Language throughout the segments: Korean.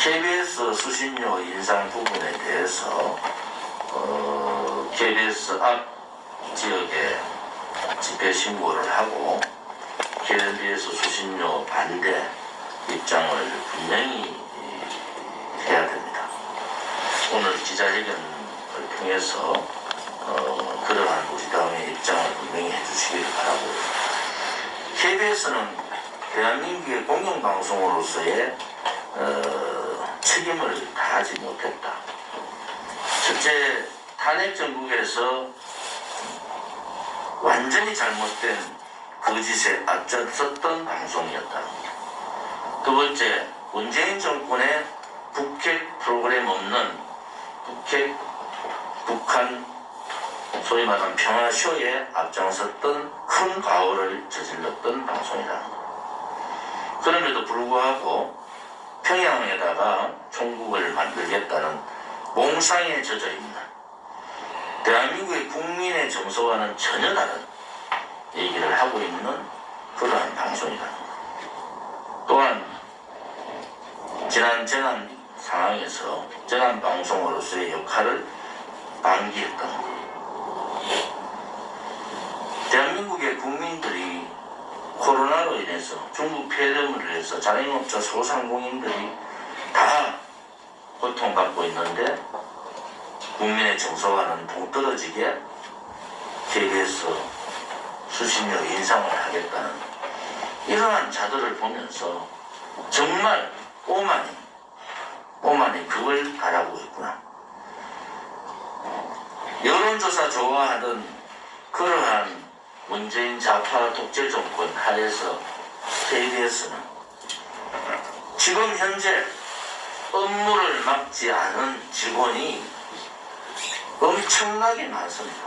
KBS 수신료 인상 부분에 대해서 KBS 앞 지역에 집회 신고를 하고 KBS 수신료 반대 입장을 분명히 해야 됩니다. 오늘 기자회견을 통해서 그러한 우리 당의 입장을 분명히 해주시기를 바라고, KBS는 대한민국의 공영방송으로서의 책임을 다하지 못했다. 첫째, 탄핵 정국에서 완전히 잘못된 거짓에 앞장섰던 방송이었다. 두 번째, 문재인 정권의 북핵 프로그램 없는 북한 소위 말하는 평화쇼에 앞장섰던 큰 과오를 저질렀던 방송이라는 것. 그럼에도 불구하고 평양에다가 총국을 만들겠다는 몽상에 젖어 있는 대한민국의 국민의 정서와는 전혀 다른 얘기를 하고 있는 그러한 방송이라는 것. 또한 지난 재난 상황에서 재난 방송으로서의 역할을 방기했던 것. 대한민국의 국민들이 코로나로 인해서 중국 폐렴으로 인해서 자영업자 소상공인들이 다 고통받고 있는데 국민의 정서와는 동떨어지게 KBS 수신료 인상을 하겠다는 이러한 자들을 보면서 정말 오만이 그걸 바라고 있구나. 여론조사 좋아하던 그러한 문재인 좌파 독재 정권 하에서 KBS는 지금 현재 업무를 맡지 않은 직원이 엄청나게 많습니다.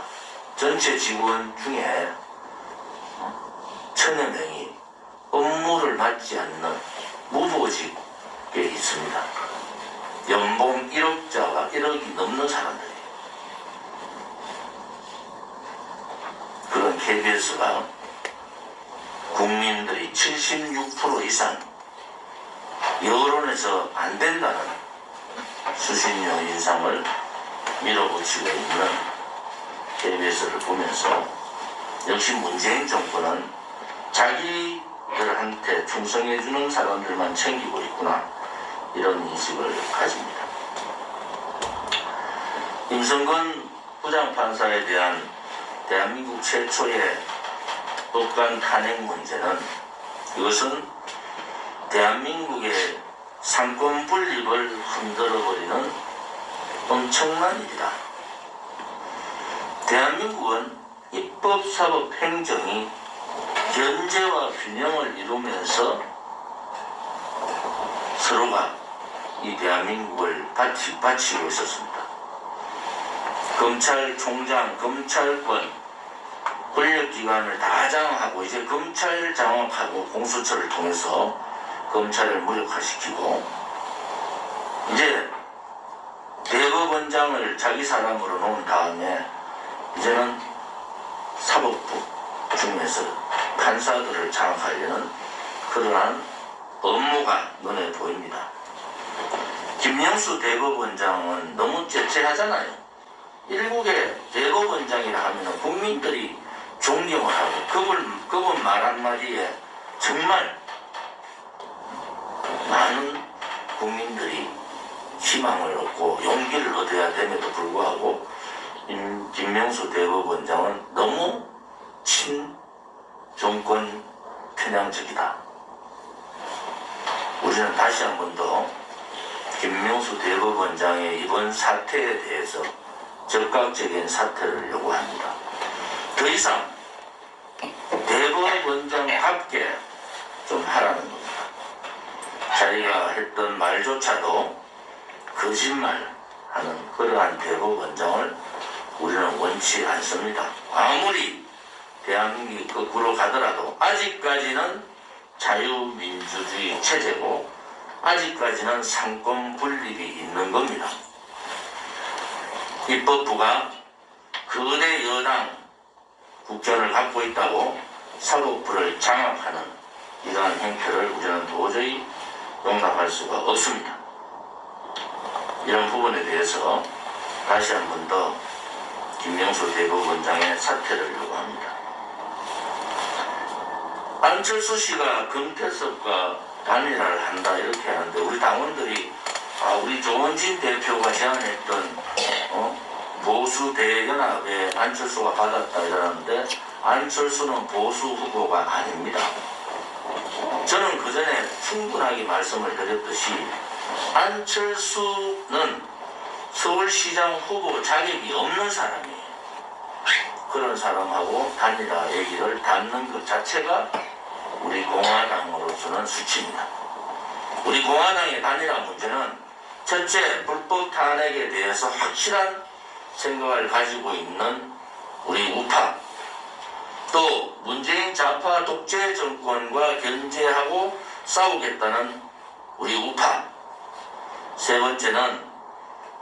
전체 직원 중에 1000여 명이 업무를 맡지 않는 무보직에 있습니다. 연봉 1억이 넘는 사람들이에요. 그런 KBS가 국민들이 76% 이상 여론에서 안 된다는 수신료 인상을 밀어붙이고 있는 KBS를 보면서 역시 문재인 정권은 자기들한테 충성해주는 사람들만 챙기고 있구나, 이런 인식을 가집니다. 임성근 부장판사에 대한 대한민국 최초의 독감 탄핵 문제는, 이것은 대한민국의 상권 분립을 흔들어버리는 엄청난 일이다. 대한민국은 입법, 사법, 행정이 견제와 균형을 이루면서 서로가 이 대한민국을 바치고 있었습니다. 검찰총장, 검찰권, 권력기관을 다 장악하고 이제 검찰 장악하고 공수처를 통해서 검찰을 무력화시키고 이제 대법원장을 자기 사람으로 놓은 다음에 이제는 사법부 중에서 판사들을 장악하려는 그러한 업무가 눈에 보입니다. 김영수 대법원장은 너무 째째하잖아요. 일국의 대법원장이라 하면 국민들이 존경을 하고 그분 말 한마디에 정말 많은 국민들이 희망을 얻고 용기를 얻어야 됨에도 불구하고 김명수 대법원장은 너무 친정권 편향적이다. 우리는 다시 한 번 더 김명수 대법원장의 이번 사태에 대해서 적극적인 사퇴를 요구합니다. 더 이상 대법원장답게 좀 하라는 겁니다. 자기가 했던 말조차도 거짓말하는 그러한 대법원장을 우리는 원치 않습니다. 아무리 대한민국이 거꾸로 가더라도 아직까지는 자유민주주의 체제고 아직까지는 상권 분립이 있는 겁니다. 입법부가 거대 여당 국권을 갖고 있다고 사법부를 장악하는 이러한 행태를 우리는 도저히 용납할 수가 없습니다. 이런 부분에 대해서 다시 한 번 더 김명수 대법원장의 사퇴를 요구합니다. 안철수 씨가 금태섭과 단일화를 한다 이렇게 하는데 우리 당원들이 우리 조원진 대표가 제안했던 보수 대연합에 안철수가 받았다 이러는데 안철수는 보수 후보가 아닙니다. 저는 그 전에 충분하게 말씀을 드렸듯이 안철수는 서울시장 후보 자격이 없는 사람이에요. 그런 사람하고 단일화 얘기를 닫는 것 자체가 우리 공화당으로서는 수치입니다. 우리 공화당의 단일화 문제는 첫째, 불법 탄핵에 대해서 확실한 생각을 가지고 있는 우리 우파, 또 문재인 좌파 독재 정권과 견제하고 싸우겠다는 우리 우파, 세 번째는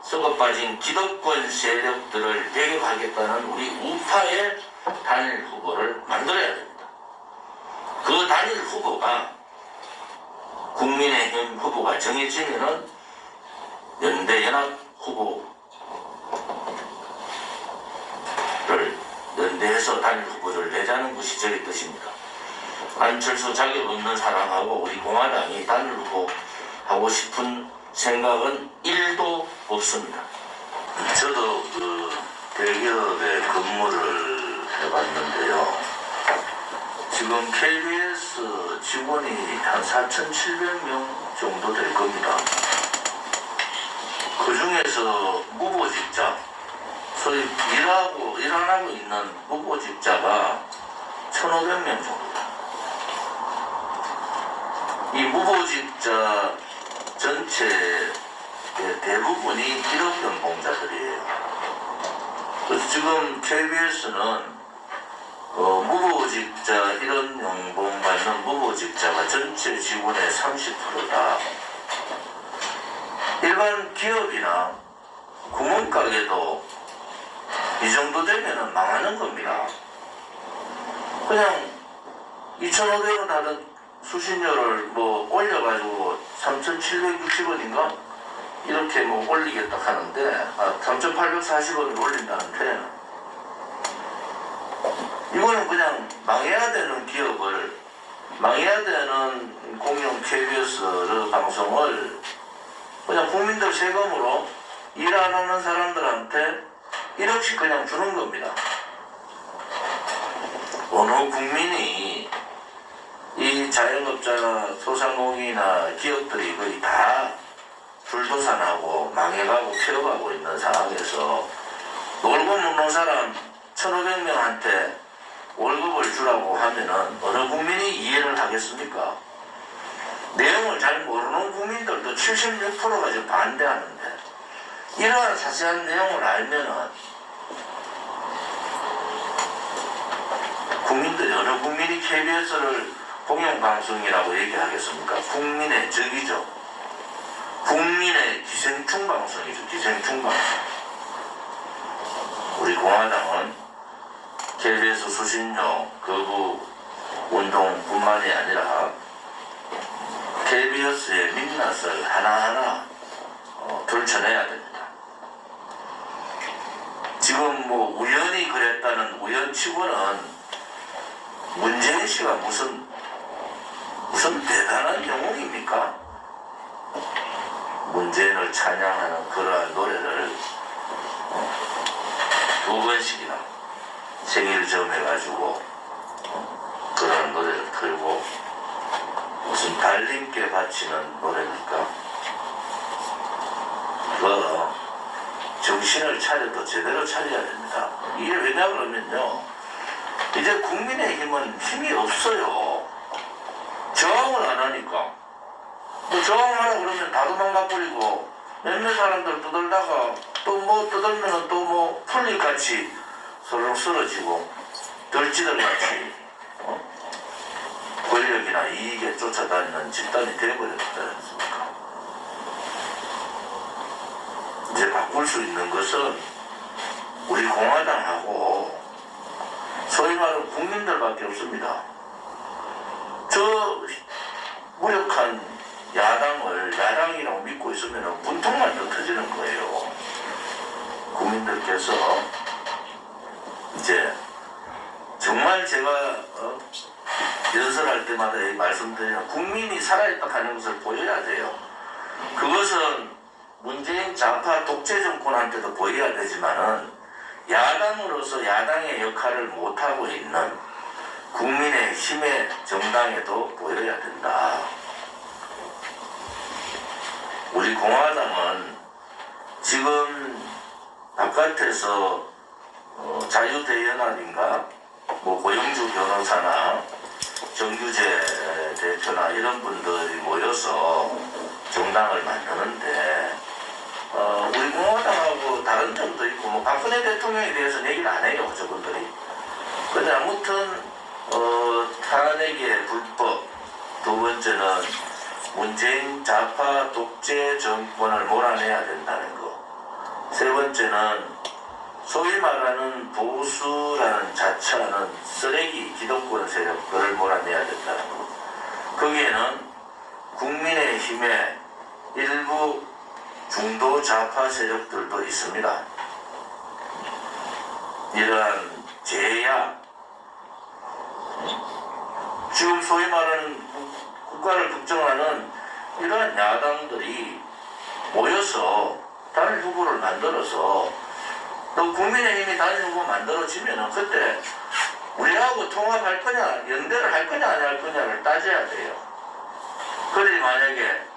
썩어 빠진 기득권 세력들을 배격하겠다는 우리 우파의 단일 후보를 만들어야 됩니다. 그 단일 후보가 국민의힘 후보가 정해지면은 연대연합 후보를 연대해서 단일 후보를 내자는 것이 저의 뜻입니다. 안철수 자격 없는 사람하고 우리 공화당이 단일 후보 하고 싶은 생각은 1도 없습니다. 저도 그 대기업에 근무를 해봤는데요. 지금 KBS 직원이 한 4,700명 정도 될 겁니다. 그 중에서 무보직자, 소위 일 안 하고 있는 무보직자가 1,500명 정도다. 이 무보직자 전체 대부분이 1억 연봉자들이에요. 그래서 지금 KBS는 무보직자 1억 연봉 받는 무보직자가 전체 직원의 30%다. 일반 기업이나 구멍가게도 이 정도 되면은 망하는 겁니다. 그냥 2,500원 하던 수신료를 올려가지고 3,760원인가? 이렇게 올리겠다 하는데, 3,840원을 올린다는데, 이거는 그냥 망해야 되는 기업을, 망해야 되는 공영 KBS 방송을 그냥 국민들 세금으로 일 안 하는 사람들한테 1억씩 그냥 주는 겁니다. 어느 국민이 이 자영업자나 소상공인이나 기업들이 거의 다 불도산하고 망해가고 폐업하고 있는 상황에서 놀고 먹는 사람 1,500명한테 월급을 주라고 하면은 어느 국민이 이해를 하겠습니까? 내용을 잘 모르는 국민들도 76%가 지금 반대하는데 이러한 자세한 내용을 알면은 국민들이 어느 국민이 KBS를 공영방송이라고 얘기하겠습니까? 국민의 적이죠. 국민의 기생충 방송이죠. 기생충 방송. 우리 공화당은 KBS 수신료 거부 운동뿐만이 아니라 KBS의 민낯을 하나하나 들춰내야 됩니다. 지금 우연히 그랬다는 우연치고는 문재인 씨가 무슨 대단한 영웅입니까? 문재인을 찬양하는 그러한 노래를 2번씩이나 생일 점해가지고 그러한 노래를 틀고 무슨 달님께 바치는 노래입니까? 정신을 차려도 제대로 차려야 됩니다. 이게 왜냐 그러면요, 이제 국민의힘은 힘이 없어요. 저항을 안 하니까. 저항하라 그러면 다 도망가버리고 몇몇 사람들 떠들다가 또 떠들면은 또 풀릴같이 서로 쓰러지고 덜지들같이 권력이나 이익에 쫓아다니는 집단이 되어버렸지 않습니까? 이제 바꿀 수 있는 것은 우리 공화당하고 소위 말하는 국민들밖에 없습니다. 저 무력한 야당을 야당이라고 믿고 있으면 분통만 더 터지는 거예요. 비롯해서 이제 정말 제가 연설할 때마다 말씀드리는 국민이 살아있다 하는 것을 보여야 돼요. 그것은 문재인 좌파 독재 정권한테도 보여야 되지만은 야당으로서 야당의 역할을 못하고 있는 국민의 힘의 정당에도 보여야 된다. 우리 공화당은 지금 바깥에서 자유대연합인가 뭐 고영주 변호사나 정규재 대표나 이런 분들이 모여서 정당을 만드는데 우리 공화당하고 다른 점도 있고 뭐 박근혜 대통령에 대해서는 얘기를 안 해요 저분들이. 근데 아무튼 탄핵의 불법, 두 번째는 문재인 좌파 독재 정권을 몰아내야 된다는 거, 세 번째는 소위 말하는 보수라는 자처하는 쓰레기 기득권 세력들을 몰아내야 된다는 것. 거기에는 국민의힘의 일부 중도 좌파 세력들도 있습니다. 이러한 제야, 지금 소위 말하는 국가를 걱정하는 이러한 야당들이 모여서 단일 후보를 만들어서 또 국민의힘이 단일 후보 만들어지면은 그때 우리하고 통합할 거냐, 연대를 할 거냐 안 할 거냐를 따져야 돼요. 그래 만약에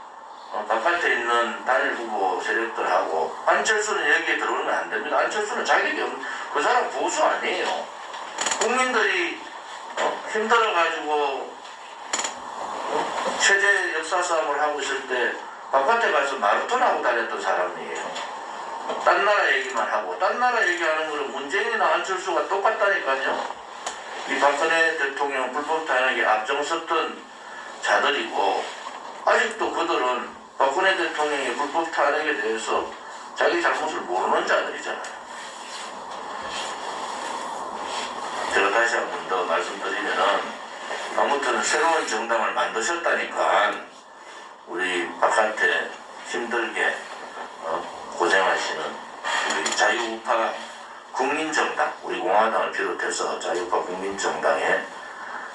바깥에 있는 단일 후보 세력들하고 안철수는 여기에 들어오면 안 됩니다. 안철수는 자격이 없는 그 사람 보수 아니에요. 국민들이 힘들어가지고 체제 역사 싸움을 하고 있을 때 바깥에 가서 마라톤 하고 다녔던 사람이에요. 딴 나라 얘기만 하고, 딴 나라 얘기하는 거는 문재인이나 안철수가 똑같다니까요. 이 박근혜 대통령 불법 탄핵에 앞장섰던 자들이고 아직도 그들은 박근혜 대통령의 불법 탄핵에 대해서 자기 잘못을 모르는 자들이잖아요. 제가 다시 한 번 더 말씀드리면은 아무튼 새로운 정당을 만드셨다니까 우리 바깥에 힘들게 고생하시는 우리 자유우파 국민정당, 우리 공화당을 비롯해서 자유우파 국민정당의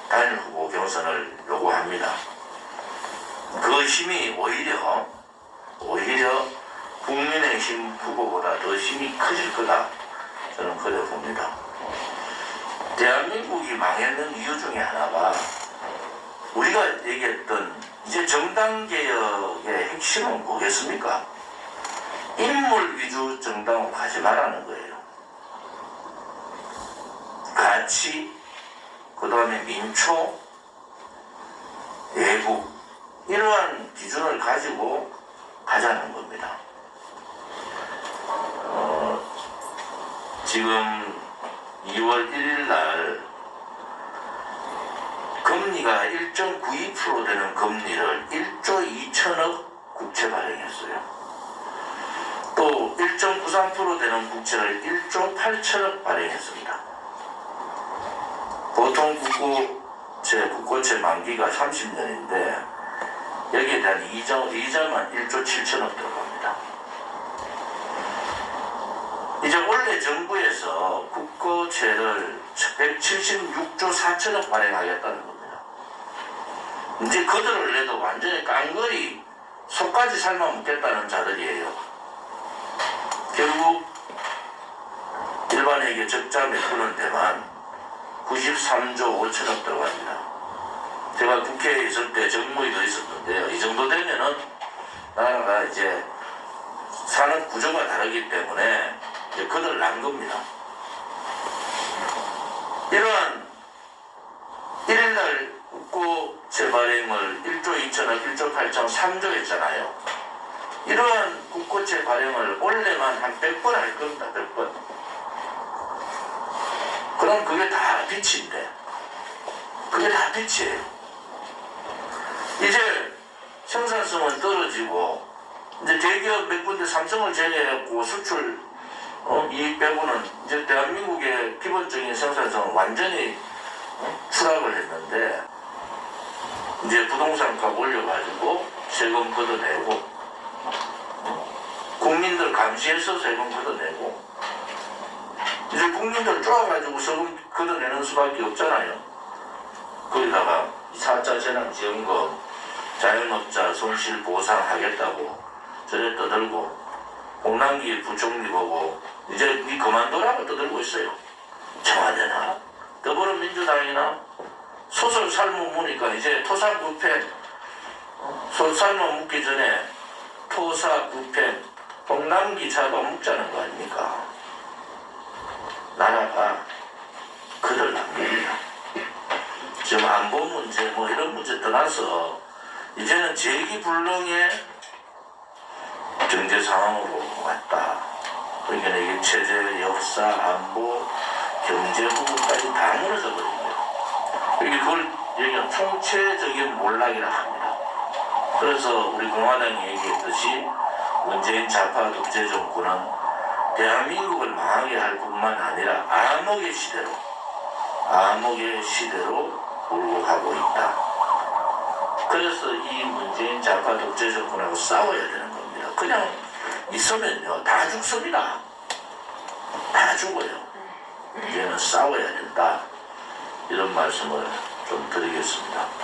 단일 후보 경선을 요구합니다. 그 힘이 오히려 국민의힘 후보보다 더 힘이 커질 거다. 저는 그래 봅니다. 대한민국이 망했는 이유 중에 하나가 우리가 얘기했던 이제 정당개혁의 핵심은 뭐겠습니까? 인물 위주 정당으로 가지 말라는 거예요. 가치, 그 다음에 민초, 애국, 이러한 기준을 가지고 가자는 겁니다. 지금 2월 1일 날 금리가 1.92% 되는 금리를 1조 2천억 국채 발행했어요. 또 1.93% 되는 국채를 1조 8천억 발행했습니다. 보통 국고채 만기가 30년인데 여기에 대한 이자만 1조 7천억 들어갑니다. 이제 원래 정부에서 국고채를 176조 4천억 발행하겠다는 겁니다. 이제 그들을 내도 완전히 깡그리 속까지 삶아 먹겠다는 자들이에요. 결국 일반에게 적자 메꾸는 데만 93조 5천억 들어갑니다. 제가 국회에 있을 때 정무위도 있었는데요. 이 정도 되면은 나라가 이제 산업 구조가 다르기 때문에 이제 그들 난 겁니다. 이러한 1일날 국고채 발행을 1조 2천억, 1조 8천억, 3조 했잖아요. 이러한 국고채 발행을 올해만 한 100번 할 겁니다. 100번. 그럼 그게 다 빚인데, 그게 다 빚이에요. 이제 생산성은 떨어지고 이제 대기업 몇 군데 삼성을 제외했고 수출 이익 빼고는 이제 대한민국의 기본적인 생산성은 완전히 추락을 했는데 이제 부동산 값 올려가지고 세금 걷어내고 국민들 감시해서 세금 걷어내고 이제 국민들 쪼아가지고 세금 걷어내는 수밖에 없잖아요. 거기다가 4차 재난지원금 자영업자 손실 보상하겠다고 저래 떠들고 홍남기 부총리 보고 이제 니 그만둬라고 떠들고 있어요. 청와대나 더불어민주당이나 소설 삶은 무니까 이제 토사구팽 삶은 묻기 전에 토사구팽 홍남기 잡아먹자는 거 아닙니까? 나라가 그들 납니다. 지금 안보 문제 뭐 이런 문제 떠나서 이제는 재기불능의 경제 상황으로 왔다. 그러니까 이게 체제, 역사, 안보, 경제 부분까지 다 무너져 버립니다. 이게 그걸 여기가 총체적인 몰락이라 합니다. 그래서 우리 공화당이 얘기했듯이 문재인 좌파 독재 정권은 대한민국을 망하게 할 뿐만 아니라 암흑의 시대로 몰고 가고 있다. 그래서 이 문재인 좌파 독재 정권하고 싸워야 되는 겁니다. 그냥 있으면요 다 죽습니다. 다 죽어요. 이제는 싸워야 된다. 이런 말씀을 좀 드리겠습니다.